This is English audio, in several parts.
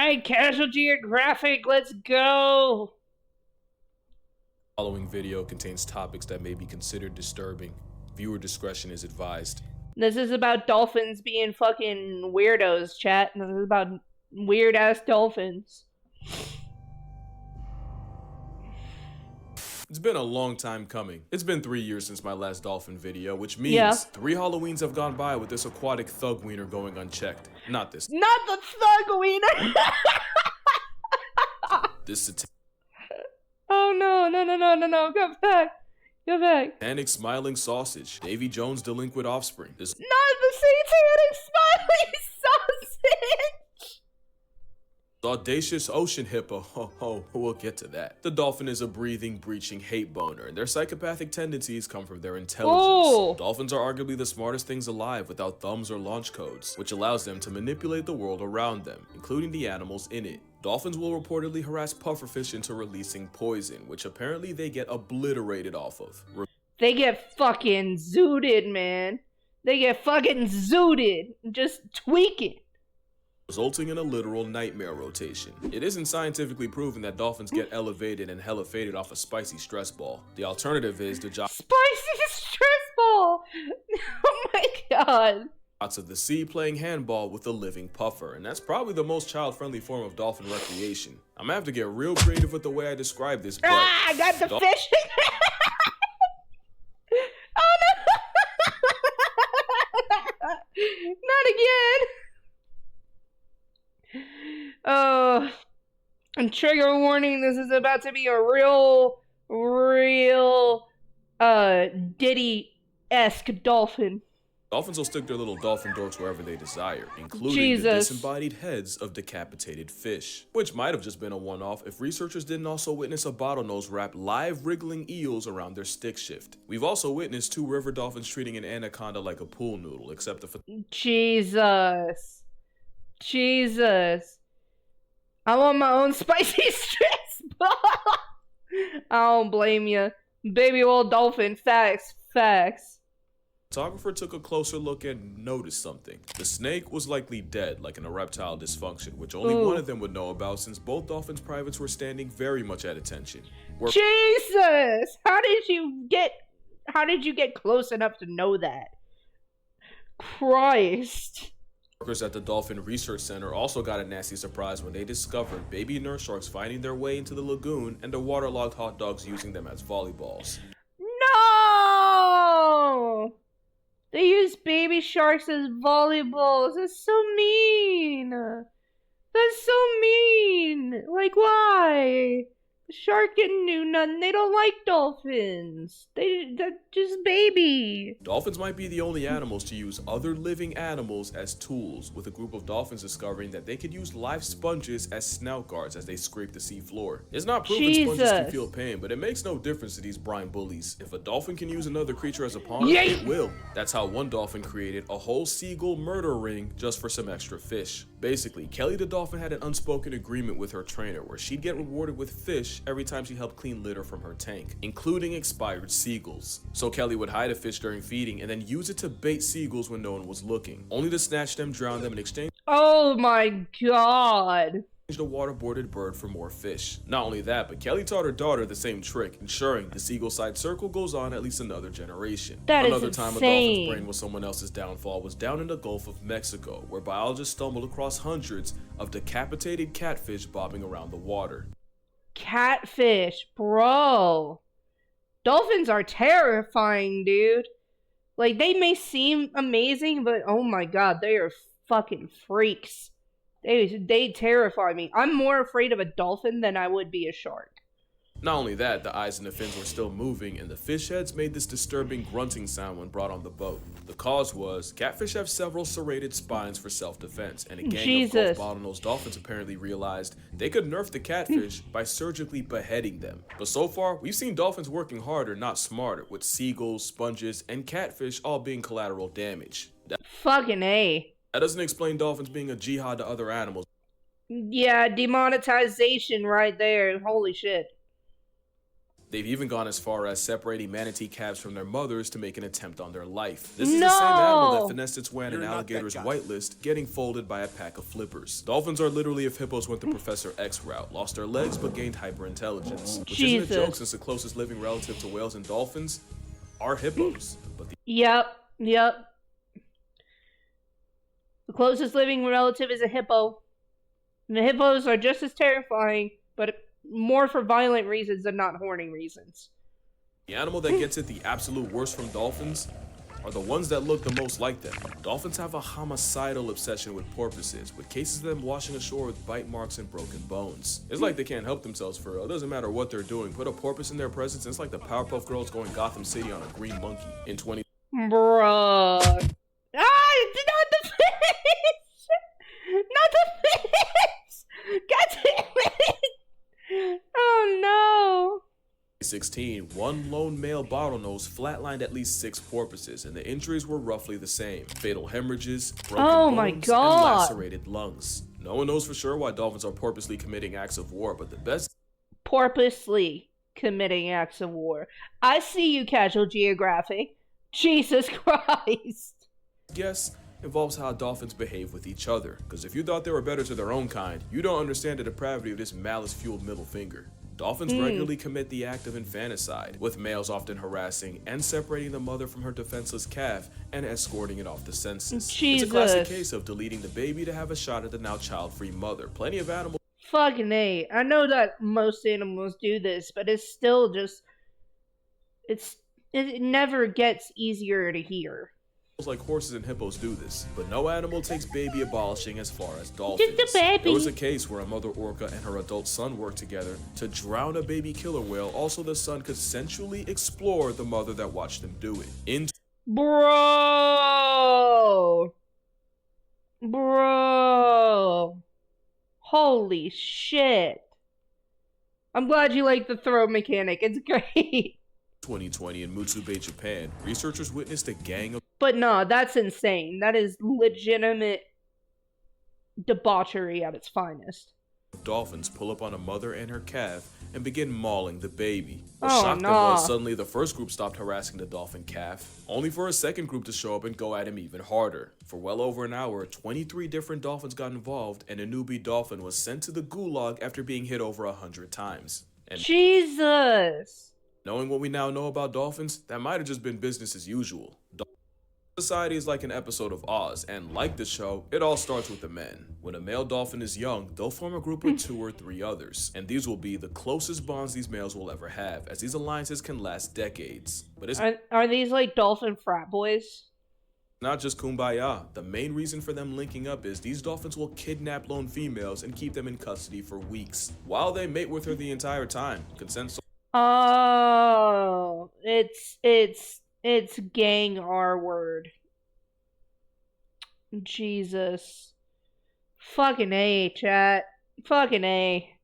Alright, Casual Geographic, let's go! Following video contains topics that may be considered disturbing. Viewer discretion is advised. This is about dolphins being fucking weirdos, chat. This is about weird-ass dolphins. It's been a long time coming. It's been 3 years since my last dolphin video, which means 3 Halloweens have gone by with this aquatic thug wiener going unchecked. Not this. Not the thug wiener! This Oh no, go back. Go back. satanic smiling sausage. Davy Jones' delinquent offspring. This Not the satanic smiling sausage! audacious ocean hippo. We'll get to that. The dolphin is a breathing, breaching hate boner, and their psychopathic tendencies come from their intelligence. Oh. Dolphins are arguably the smartest things alive without thumbs or launch codes, which allows them to manipulate the world around them, including the animals in it. Dolphins will reportedly harass pufferfish into releasing poison, which apparently they get obliterated off of. They get fucking zooted, man. They get fucking zooted. Just tweaking. Resulting in a literal nightmare rotation. It isn't scientifically proven that dolphins get elevated and hella faded off a spicy stress ball. The alternative is the Spicy stress ball! Oh my god. Lots of the sea playing handball with a living puffer, and that's probably the most child-friendly form of dolphin recreation. I'm gonna have to get real creative with the way I describe this, but I got the fish! Oh no! Not again! Oh, and trigger warning, this is about to be a real Diddy-esque dolphin. dolphins will stick their little dolphin dorks wherever they desire, including the disembodied heads of decapitated fish, which might have just been a one-off if researchers didn't also witness a bottlenose wrap live wriggling eels around their stick shift. We've also witnessed 2 river dolphins treating an anaconda like a pool noodle, except for Jesus. I want my own spicy stress ball. I don't blame you. Baby old dolphin, facts. photographer took a closer look and noticed something. The snake was likely dead, like in a reptile dysfunction, which only one of them would know about since both dolphins' privates were standing very much at attention. Jesus! How did you get close enough to know that? Christ. Workers at the Dolphin Research Center also got a nasty surprise when they discovered baby nurse sharks finding their way into the lagoon and the waterlogged hot dogs using them as volleyballs. No! They use baby sharks as volleyballs. That's so mean. That's so mean. Like, why? The shark didn't do nothing. They don't like dolphins. That's just baby. Dolphins might be the only animals to use other living animals as tools, with a group of dolphins discovering that they could use live sponges as snout guards as they scrape the sea floor. It's not proven sponges can feel pain, but it makes no difference to these brine bullies. If a dolphin can use another creature as a pawn, it will. That's how one dolphin created a whole seagull murder ring just for some extra fish. Basically, Kelly the dolphin had an unspoken agreement with her trainer where she'd get rewarded with fish every time she helped clean litter from her tank, including expired seagulls. So Kelly would hide a fish during feeding and then use it to bait seagulls when no one was looking, only to snatch them, drown them, and exchange Oh my god. the waterboarded bird for more fish. Not only that, but Kelly taught her daughter the same trick, ensuring the seagull side circle goes on at least another generation. Another time a dolphin's brain was someone else's downfall was down in the Gulf of Mexico, where biologists stumbled across hundreds of decapitated catfish bobbing around the water. Catfish, bro. Dolphins are terrifying, dude. Like, they may seem amazing, but oh my god, they are fucking freaks. They terrify me. I'm more afraid of a dolphin than I would be a shark. Not only that, the eyes and the fins were still moving, and the fish heads made this disturbing grunting sound when brought on the boat. The cause was, catfish have several serrated spines for self-defense, and a gang of Gulf bottlenose dolphins apparently realized they could nerf the catfish by surgically beheading them. But so far, we've seen dolphins working harder, not smarter, with seagulls, sponges, and catfish all being collateral damage. Fucking A. That doesn't explain dolphins being a jihad to other animals. Yeah, demonetization right there. Holy shit. They've even gone as far as separating manatee calves from their mothers to make an attempt on their life. This is the same animal that finessed its way on an alligator's whitelist, getting folded by a pack of flippers. Dolphins are literally if hippos went the Professor X route, lost their legs but gained hyperintelligence. Which isn't a joke, since the closest living relative to whales and dolphins are hippos. But Yep. The closest living relative is a hippo. And the hippos are just as terrifying, but more for violent reasons than not horny reasons. The animal that gets it the absolute worst from dolphins are the ones that look the most like them. Dolphins have a homicidal obsession with porpoises, with cases of them washing ashore with bite marks and broken bones. It's like they can't help themselves for real. It doesn't matter what they're doing. Put a porpoise in their presence, it's like the Powerpuff Girls going Gotham City on a green monkey in 20. Bruh. Not the fish! Not the fish! God damn it! Oh no! 2016, one lone male bottlenose flatlined at least 6 porpoises, and the injuries were roughly the same. Fatal hemorrhages, broken bones, and lacerated lungs. No one knows for sure why dolphins are porpoisely committing acts of war, but the best... Porpoisely committing acts of war. I see you, Casual Geographic. Jesus Christ. Yes, involves how dolphins behave with each other, because if you thought they were better to their own kind, you don't understand the depravity of this malice-fueled middle finger. Dolphins regularly commit the act of infanticide, with males often harassing and separating the mother from her defenseless calf and escorting it off the census. Jesus. It's a classic case of deleting the baby to have a shot at the now child-free mother. Plenty of animals... Fucking A. I know that most animals do this, but it's still just... It never gets easier to hear. Like horses and hippos do this, but no animal takes baby abolishing as far as dolphins. Just a baby. There was a case where a mother orca and her adult son worked together to drown a baby killer whale. Also, the son could sensually explore the mother that watched them do it. Bro! Holy shit. I'm glad you like the throw mechanic. It's great. 2020 in Mutsube, Japan, researchers witnessed a gang of... But no, that's insane. That is legitimate debauchery at its finest. Dolphins pull up on a mother and her calf and begin mauling the baby. What Oh, shocked them no. was suddenly the first group stopped harassing the dolphin calf, only for a second group to show up and go at him even harder. For well over an hour, 23 different dolphins got involved, and a newbie dolphin was sent to the gulag after being hit over 100 times. And Jesus! knowing what we now know about dolphins, that might have just been business as usual. Society is like an episode of Oz, and like the show, it all starts with the men. When a male dolphin is young, they'll form a group of 2 or 3 others, and these will be the closest bonds these males will ever have, as these alliances can last decades. But it's Are these like dolphin frat boys? not just kumbaya. The main reason for them linking up is these dolphins will kidnap lone females and keep them in custody for weeks, while they mate with her the entire time. Consent. Oh, it's gang R word. Jesus. Fucking A, chat. Fucking A.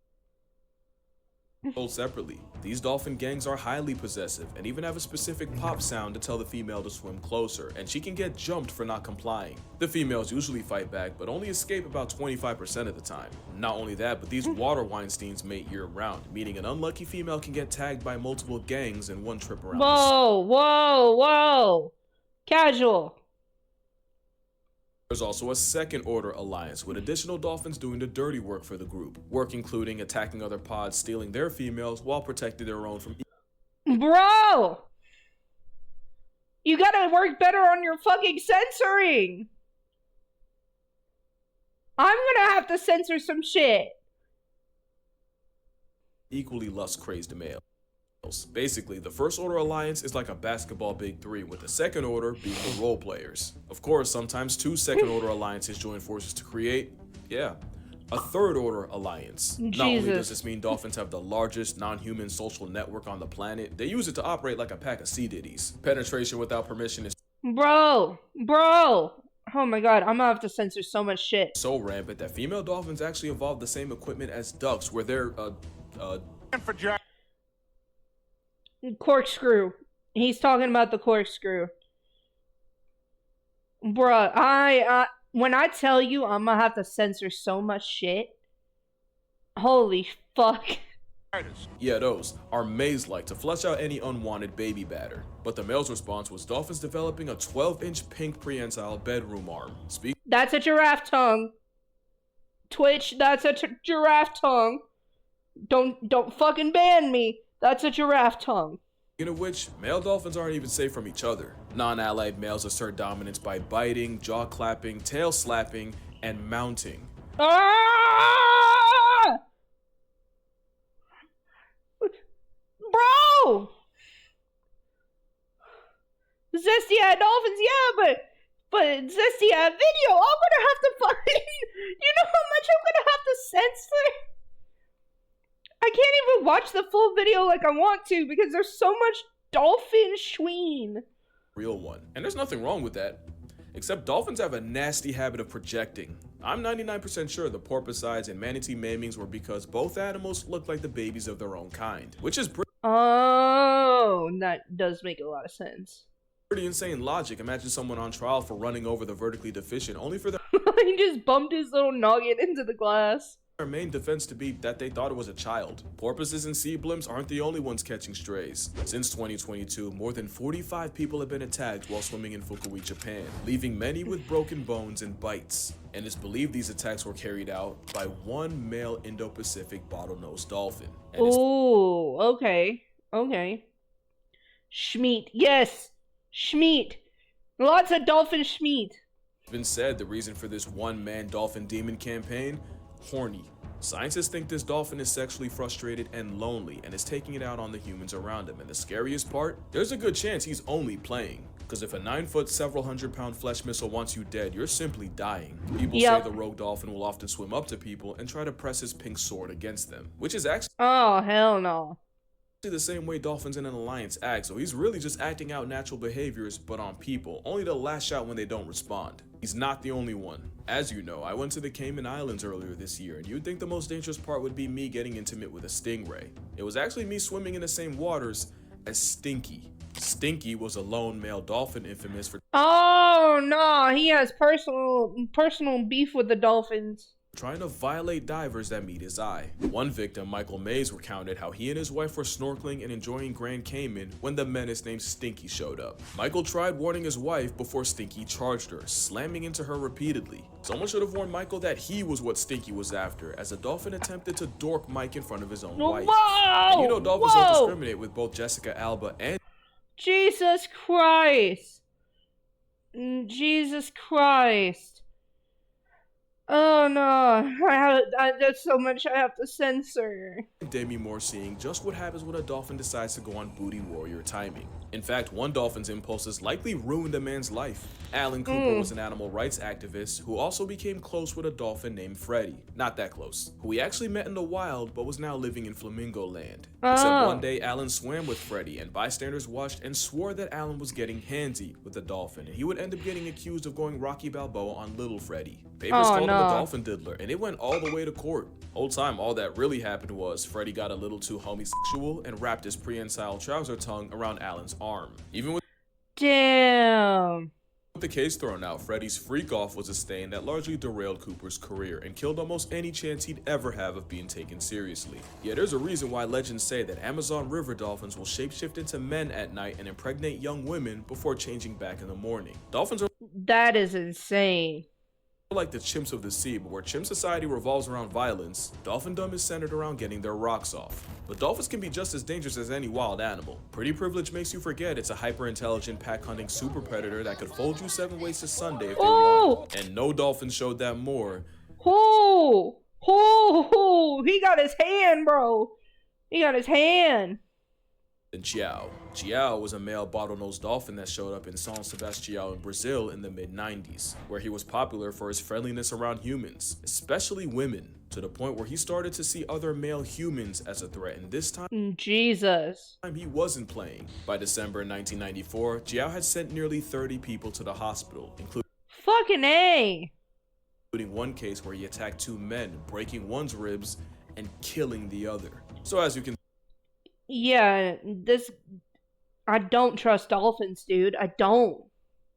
Sold separately. These dolphin gangs are highly possessive and even have a specific pop sound to tell the female to swim closer, and she can get jumped for not complying. The females usually fight back, but only escape about 25% of the time. Not only that, but these water Weinsteins mate year-round, meaning an unlucky female can get tagged by multiple gangs in one trip around Whoa! Casual. There's also a second-order alliance, with additional dolphins doing the dirty work for the group. Work including attacking other pods, stealing their females, while protecting their own from... Bro! You gotta work better on your fucking censoring! I'm gonna have to censor some shit. equally lust-crazed males. Basically, the First Order Alliance is like a basketball big three, with the Second Order being the role players. Of course, sometimes 2 Second Order Alliances join forces to create, a Third Order Alliance. Jesus. Not only does this mean dolphins have the largest non-human social network on the planet, they use it to operate like a pack of sea ditties. Penetration without permission is Bro! Oh my god, I'm gonna have to censor so much shit. so rampant that female dolphins actually evolved the same equipment as ducks, where they're, Corkscrew. He's talking about the corkscrew. Bruh, when I tell you I'm gonna have to censor so much shit, holy fuck. Yeah, those are maze-like to flush out any unwanted baby batter. But the male's response was dolphins developing a 12-inch pink prehensile bedroom arm. That's a giraffe tongue. Twitch, that's a giraffe tongue. Don't fucking ban me. That's a giraffe tongue. Speaking of which, male dolphins aren't even safe from each other. Non-allied males assert dominance by biting, jaw clapping, tail slapping, and mounting. Ah! Bro! Zesty had dolphins, yeah, but Zesty had video. I'm gonna have to find. You know how much I'm gonna have to censor? I can't even watch the full video like I want to because there's so much dolphin schween. Real one. And there's nothing wrong with that. Except dolphins have a nasty habit of projecting. I'm 99% sure the porpoises and manatee maimings were because both animals look like the babies of their own kind, which is Oh, that does make a lot of sense. Pretty insane logic. Imagine someone on trial for running over the vertically deficient only for their he just bumped his little noggin into the glass. Their main defense to be that they thought it was a child. Porpoises and sea blimps aren't the only ones catching strays. Since 2022, more than 45 people have been attacked while swimming in Fukui, Japan, leaving many with broken bones and bites. And it's believed these attacks were carried out by one male Indo-Pacific bottlenose dolphin. Oh, okay. Okay. Schmeat. Yes! Schmeat. Lots of dolphin schmeat. It's been said the reason for this one-man dolphin demon campaign? Horny. Scientists think this dolphin is sexually frustrated and lonely and is taking it out on the humans around him. And the scariest part? There's a good chance he's only playing. Because if a 9-foot, several hundred-pound flesh missile wants you dead, you're simply dying. People say the rogue dolphin will often swim up to people and try to press his pink sword against them, which is actually oh, hell no. The same way dolphins in an alliance act, so he's really just acting out natural behaviors but on people, only to lash out when they don't respond. He's not the only one. As you know, I went to the Cayman Islands earlier this year, and you'd think the most dangerous part would be me getting intimate with a stingray. It was actually me swimming in the same waters as Stinky. Stinky was a lone male dolphin infamous for oh no, he has personal beef with the dolphins. Trying to violate divers that meet his eye. One victim, Michael Mays, recounted how he and his wife were snorkeling and enjoying Grand Cayman when the menace named Stinky showed up. Michael tried warning his wife before Stinky charged her, slamming into her repeatedly. Someone should have warned Michael that he was what Stinky was after, as the dolphin attempted to dork Mike in front of his own wife. Whoa! And you know dolphins don't discriminate with both Jessica Alba and Jesus Christ. Jesus Christ. Oh no, there's so much I have to censor. Demi Moore seeing just what happens when a dolphin decides to go on booty warrior timing. In fact, one dolphin's impulses likely ruined a man's life. Alan Cooper was an animal rights activist who also became close with a dolphin named Freddie. Not that close. Who he actually met in the wild but was now living in Flamingo Land. Except one day Alan swam with Freddie and bystanders watched and swore that Alan was getting handsy with the dolphin and he would end up getting accused of going Rocky Balboa on little Freddie. Papers called him a dolphin diddler and it went all the way to court. Whole time all that really happened was Freddie got a little too homosexual and wrapped his prehensile trouser tongue around Alan's arm. Even with the case thrown out, Freddie's freak-off was a stain that largely derailed Cooper's career and killed almost any chance he'd ever have of being taken seriously. Yeah, there's a reason why legends say that Amazon river dolphins will shapeshift into men at night and impregnate young women before changing back in the morning. Dolphins are that is insane. Like the chimps of the sea, but where chimp society revolves around violence, dolphindom is centered around getting their rocks off. But dolphins can be just as dangerous as any wild animal. Pretty privilege makes you forget it's a hyper-intelligent pack-hunting super predator that could fold you 7 ways to Sunday if they want. And no dolphin showed that more. He got his hand, bro. He got his hand. And Chiao. Chiao was a male bottlenose dolphin that showed up in São Sebastião in Brazil in the mid-90s, where he was popular for his friendliness around humans, especially women, to the point where he started to see other male humans as a threat, and this time he wasn't playing. By December 1994, Chiao had sent nearly 30 people to the hospital, including one case where he attacked 2 men, breaking one's ribs and killing the other. So as you can I don't trust dolphins, dude. I don't.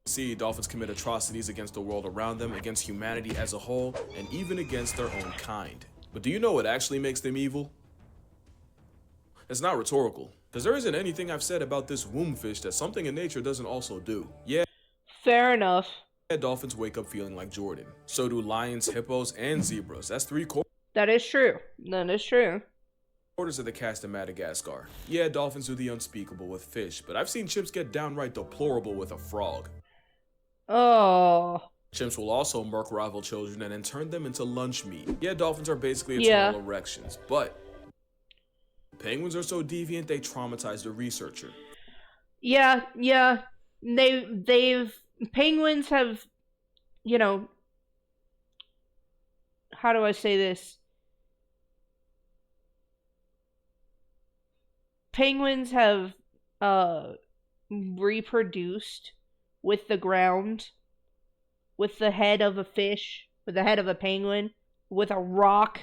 See, dolphins commit atrocities against the world around them, against humanity as a whole, and even against their own kind. But do you know what actually makes them evil? It's not rhetorical, because there isn't anything I've said about this womb fish that something in nature doesn't also do. Yeah. Fair enough. Dolphins wake up feeling like Jordan. So do lions, hippos, and zebras. That's 3/4. That is true. That is true. Quarters of the cast in Madagascar. Yeah, dolphins do the unspeakable with fish, but I've seen chimps get downright deplorable with a frog. Oh. Chimps will also murk rival children and then turn them into lunch meat. Yeah, dolphins are basically eternal erections, but penguins are so deviant they traumatize the researcher. Yeah. Penguins have, you know, how do I say this? Penguins have reproduced with the ground, with the head of a fish, with the head of a penguin, with a rock.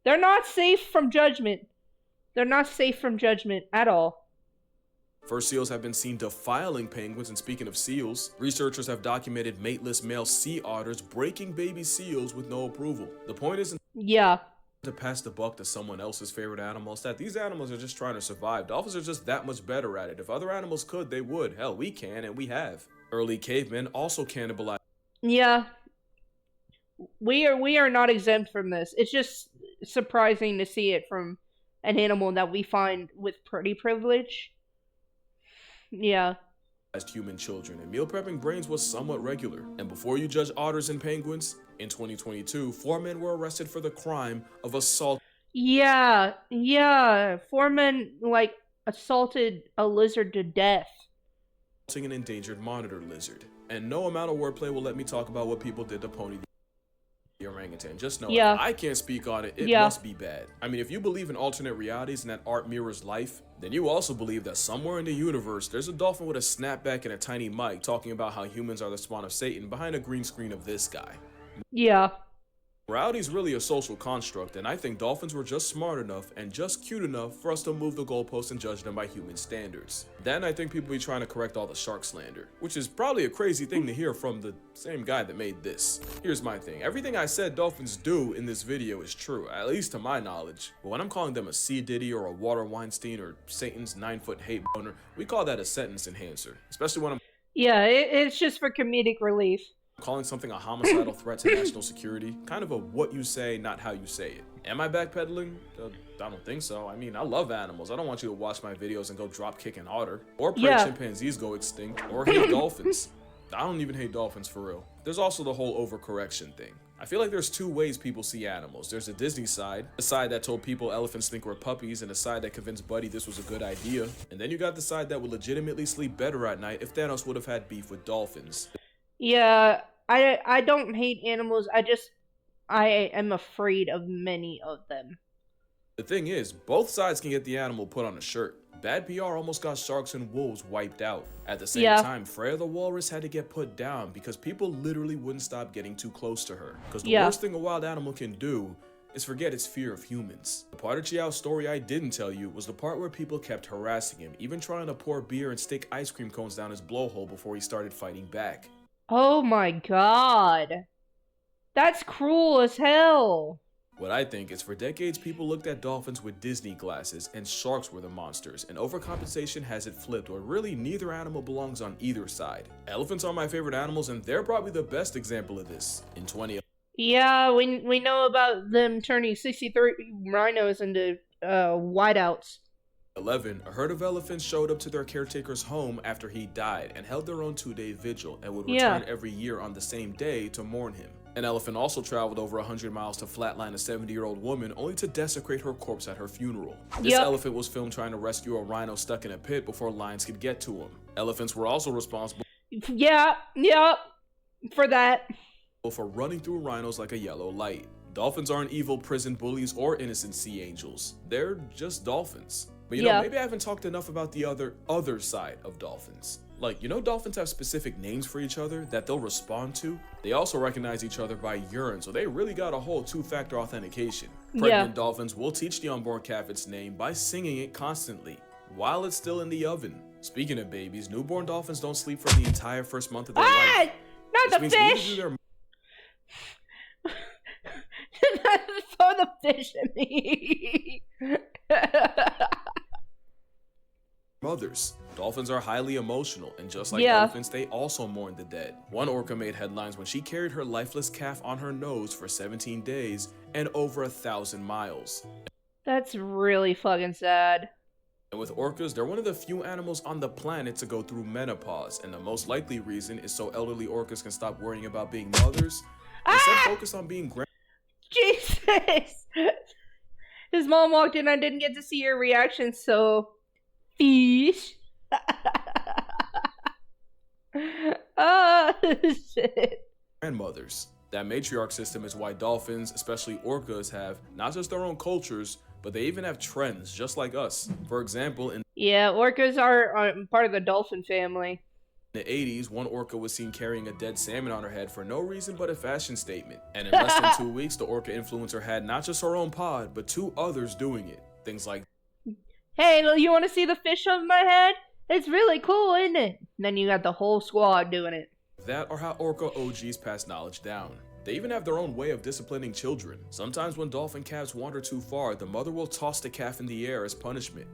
They're not safe from judgment. They're not safe from judgment at all. First seals have been seen defiling penguins, and speaking of seals, researchers have documented mateless male sea otters breaking baby seals with no approval. The point isn't to pass the buck to someone else's favorite animals, that these animals are just trying to survive. Dolphins are just that much better at it. If other animals could, they would. Hell, we can, and we have. Early cavemen also cannibalized. Yeah. We are not exempt from this. It's just surprising to see it from an animal that we find with pretty privilege. Yeah. As human children, and meal prepping brains was somewhat regular. And before you judge otters and penguins, in 2022, 4 men were arrested for the crime of assault. Yeah. 4 men, assaulted a lizard to death. An endangered monitor lizard. And no amount of wordplay will let me talk about what people did to Pony the orangutan. Just know, if I can't speak on it, it must be bad. I mean, if you believe in alternate realities and that art mirrors life, then you also believe that somewhere in the universe, there's a dolphin with a snapback and a tiny mic talking about how humans are the spawn of Satan behind a green screen of this guy. Yeah. Morality is really a social construct, and I think dolphins were just smart enough and just cute enough for us to move the goalposts and judge them by human standards. Then I think people be trying to correct all the shark slander, which is probably a crazy thing to hear from the same guy that made this. Here's my thing. Everything I said dolphins do in this video is true, at least to my knowledge. But when I'm calling them a Sea Diddy or a Water Weinstein or Satan's 9-foot hate boner, we call that a sentence enhancer, especially when I'm it's just for comedic relief. Calling something a homicidal threat to national security, kind of a what you say, not how you say it. Am I backpedaling? I don't think so. I mean, I love animals. I don't want you to watch my videos and go drop kick an otter, or pray chimpanzees go extinct, or hate dolphins. I don't even hate dolphins for real. There's also the whole overcorrection thing. I feel like there's 2 ways people see animals. There's the Disney side, the side that told people elephants think we're puppies, and the side that convinced Buddy this was a good idea. And then you got the side that would legitimately sleep better at night if Thanos would have had beef with dolphins. Yeah, I don't hate animals. I am afraid of many of them. The thing is, both sides can get the animal put on a shirt. Bad PR almost got sharks and wolves wiped out. At the same time, Freya the walrus had to get put down because people literally wouldn't stop getting too close to her. Because the worst thing a wild animal can do is forget its fear of humans. The part of Chiao's story I didn't tell you was the part where people kept harassing him, even trying to pour beer and stick ice cream cones down his blowhole before he started fighting back. Oh my god. That's cruel as hell. What I think is, for decades people looked at dolphins with Disney glasses and sharks were the monsters, and overcompensation has it flipped where really neither animal belongs on either side. Elephants are my favorite animals, and they're probably the best example of this. In 2011, yeah, we know about them turning 63 rhinos into whiteouts. A herd of elephants showed up to their caretaker's home after he died and held their own 2-day vigil and would return every year on the same day to mourn him. An elephant also traveled over 100 miles to flatline a 70-year-old woman only to desecrate her corpse at her funeral. This elephant was filmed trying to rescue a rhino stuck in a pit before lions could get to him. Elephants were also responsible for that. For running through rhinos like a yellow light. Dolphins aren't evil prison bullies or innocent sea angels. They're just dolphins. But you know, maybe I haven't talked enough about the other side of dolphins. Like, you know, dolphins have specific names for each other that they'll respond to. They also recognize each other by urine, so they really got a whole 2-factor authentication. Pregnant dolphins will teach the unborn calf its name by singing it constantly while it's still in the oven. Speaking of babies, newborn dolphins don't sleep for the entire first month of their life. Not the fish! Throw the fish at me. mothers. Dolphins are highly emotional, and just like elephants, they also mourn the dead. One orca made headlines when she carried her lifeless calf on her nose for 17 days and over 1,000 miles. That's really fucking sad. And with orcas, they're one of the few animals on the planet to go through menopause, and the most likely reason is so elderly orcas can stop worrying about being mothers and instead focus on being Jesus! His mom walked in, I didn't get to see her reaction, so... Fish. Oh, shit. Grandmothers. That matriarch system is why dolphins, especially orcas, have not just their own cultures, but they even have trends, just like us. For example, orcas are part of the dolphin family. In the 80s, one orca was seen carrying a dead salmon on her head for no reason but a fashion statement. And in less than 2 weeks, the orca influencer had not just her own pod, but 2 others doing it. Things like, hey, you want to see the fish on my head? It's really cool, isn't it? And then you got the whole squad doing it. That are how orca OGs pass knowledge down. They even have their own way of disciplining children. Sometimes when dolphin calves wander too far, the mother will toss the calf in the air as punishment.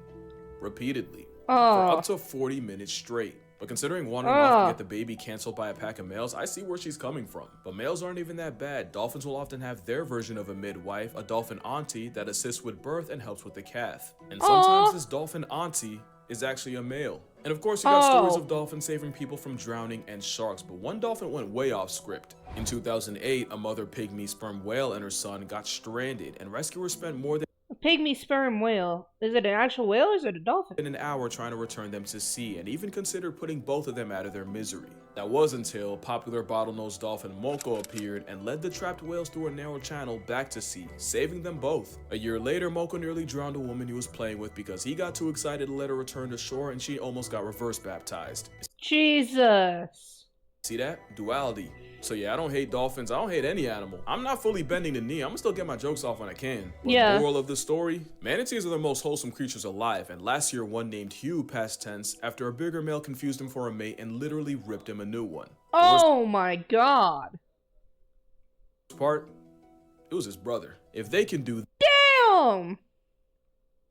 Repeatedly. For up to 40 minutes straight. But considering wandering off and get the baby canceled by a pack of males, I see where she's coming from. But males aren't even that bad. Dolphins will often have their version of a midwife, a dolphin auntie, that assists with birth and helps with the calf. And sometimes this dolphin auntie is actually a male. And of course, you got stories of dolphins saving people from drowning and sharks, but one dolphin went way off script. In 2008, a mother pygmy sperm whale and her son got stranded, and rescuers spent more than a pygmy sperm whale. Is it an actual whale or is it a dolphin? An hour trying to return them to sea, and even considered putting both of them out of their misery. That was until popular bottlenose dolphin Moko appeared and led the trapped whales through a narrow channel back to sea, saving them both. A year later, Moko nearly drowned a woman he was playing with because he got too excited to let her return to shore, and she almost got reverse baptized. Jesus. See that? Duality. So yeah, I don't hate dolphins. I don't hate any animal. I'm not fully bending the knee. I'm gonna still get my jokes off when I can. But the moral of the story, manatees are the most wholesome creatures alive, and last year one named Hugh, past tense, after a bigger male confused him for a mate and literally ripped him a new one. Oh my god. Part, it was his brother. If they can do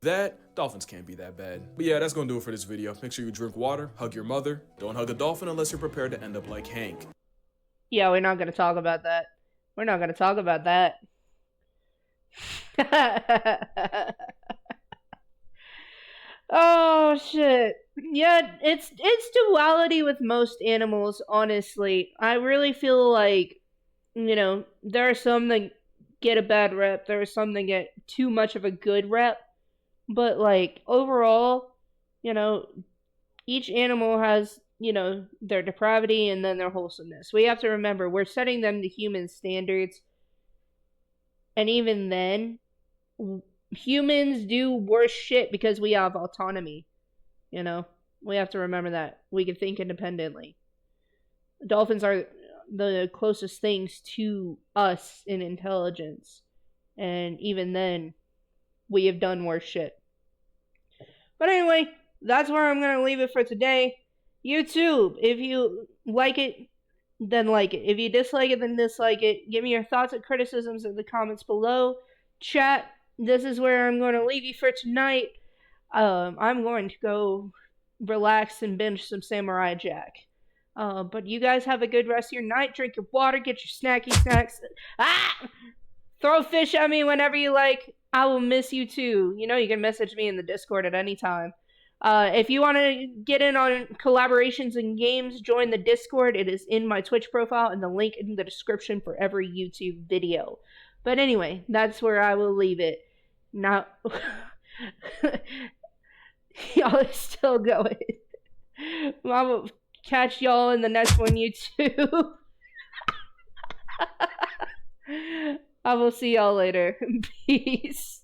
that, dolphins can't be that bad. But yeah, that's gonna do it for this video. Make sure you drink water, hug your mother. Don't hug a dolphin unless you're prepared to end up like Hank. Yeah, we're not gonna talk about that. We're not gonna talk about that. Oh shit. Yeah, it's duality with most animals, honestly. I really feel like, you know, there are some that get a bad rep, there are some that get too much of a good rep. But like overall, you know, each animal has, you know, their depravity and then their wholesomeness. We have to remember, we're setting them to human standards. And even then, humans do worse shit because we have autonomy. You know, we have to remember that. We can think independently. Dolphins are the closest things to us in intelligence. And even then, we have done worse shit. But anyway, that's where I'm going to leave it for today. YouTube, if you like it, then like it. If you dislike it, then dislike it. Give me your thoughts and criticisms in the comments below. Chat, this is where I'm going to leave you for tonight. I'm going to go relax and binge some Samurai Jack. But you guys have a good rest of your night. Drink your water, get your snacky snacks. Throw fish at me whenever you like. I will miss you too. You know, you can message me in the Discord at any time. If you want to get in on collaborations and games, join the Discord. It is in my Twitch profile and the link in the description for every YouTube video. But anyway, that's where I will leave it. Now, y'all are still going. I will catch y'all in the next one, YouTube. I will see y'all later. Peace.